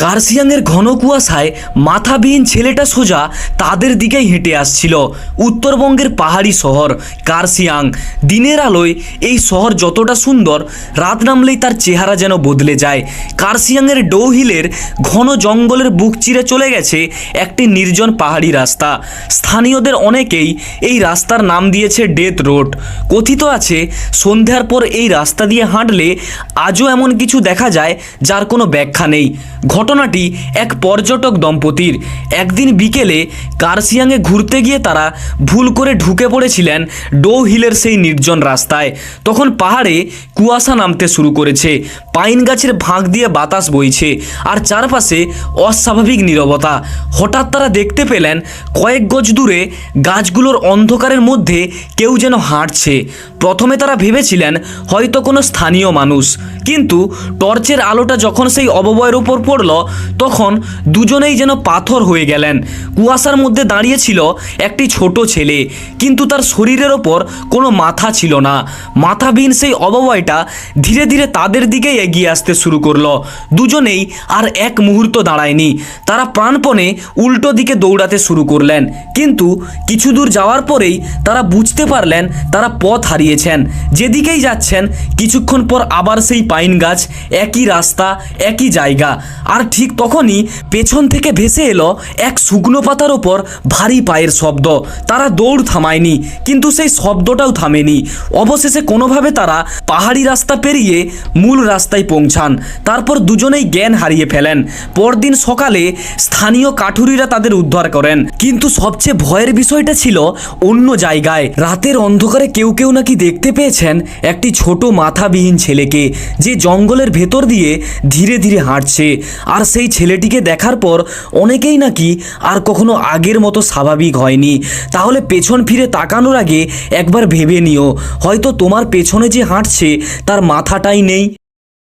কার্সিয়াংয়ের ঘন কুয়াশায় মাথাবিহীন ছেলেটা সোজা তাদের দিকেই হেঁটে আসছিল। উত্তরবঙ্গের পাহাড়ি শহর কার্সিয়াং। দিনের আলোয় এই শহর যতটা সুন্দর, রাত নামলেই তার চেহারা যেন বদলে যায়। কার্সিয়াংয়ের ডৌহিলের ঘন জঙ্গলের বুক চিরে চলে গেছে একটি নির্জন পাহাড়ি রাস্তা। স্থানীয়দের অনেকেই এই রাস্তার নাম দিয়েছে ডেথ রোড। কথিত আছে সন্ধ্যার পর এই রাস্তা দিয়ে হাঁটলে আজও এমন কিছু দেখা যায় যার কোনো ব্যাখ্যা নেই। ঘটনাটি এক পর্যটক দম্পতির। একদিন বিকেলে কার্সিয়াংয়ে ঘুরতে গিয়ে তারা ভুল করে ঢুকে পড়েছিলেন ডৌহিলের সেই নির্জন রাস্তায়। তখন পাহাড়ে কুয়াশা নামতে শুরু করেছে, পাইন গাছের ফাঁক দিয়ে বাতাস বইছে, আর চারপাশে অস্বাভাবিক নীরবতা। হঠাৎ তারা দেখতে পেলেন কয়েক গজ দূরে গাছগুলোর অন্ধকারের মধ্যে কেউ যেন হাঁটছে। প্রথমে তারা ভেবেছিলেন হয়তো কোনো স্থানীয় মানুষ, কিন্তু টর্চের আলোটা যখন সেই অববয়ের উপর পড়ল তখন দুজনেই যেন পাথর হয়ে গেলেন। কুয়াশার মধ্যে দাঁড়িয়েছিল একটি ছোট ছেলে, কিন্তু তার শরীরের ওপর কোনো মাথা ছিল না। মাথাবিহীন সেই অববয়টা ধীরে ধীরে তাদের দিকেই এগিয়ে আসতে শুরু করলো। দুজনেই আর এক মুহূর্ত দাঁড়ায়নি, তারা প্রাণপণে উল্টো দিকে দৌড়াতে শুরু করলেন। কিন্তু কিছু দূর যাওয়ার পরেই তারা বুঝতে পারলেন তারা পথ হারিয়েছেন। যেদিকেই যাচ্ছেন কিছুক্ষণ পর আবার সেই পাইন গাছ, একই রাস্তা, একই জায়গা। আর ঠিক তখনই পেছন থেকে ভেসে এলো এক শুকনো পাতার ওপর ভারী পায়ের শব্দ। তারা দৌড় থামায়নি, কিন্তু সেই শব্দটাও থামেনি। অবশেষে কোনোভাবে তারা পাহাড়ি রাস্তা পেরিয়ে মূল রাস্তায় পৌঁছান। তারপর দুজনেই জ্ঞান হারিয়ে ফেলেন। পরদিন সকালে স্থানীয় কাঠুরিরা তাদের উদ্ধার করেন, কিন্তু সবচেয়ে ভয়ের বিষয়টা ছিল অন্য জায়গায়। রাতের অন্ধকারে কেউ কেউ নাকি দেখতে পেয়েছেন একটি ছোট মাথাবিহীন ছেলেকে, যে জঙ্গলের ভেতর দিয়ে ধীরে ধীরে হাঁটছে। আর সেই ছেলেটিকে দেখার পর অনেকেই নাকি আর কখনো আগের মতো স্বাভাবিক হয়নি। তাহলে পেছন ফিরে তাকানোর আগে একবার ভেবে নিও, হয়তো তোমার পেছনে যে হাঁটছে তার মাথাটাই নেই।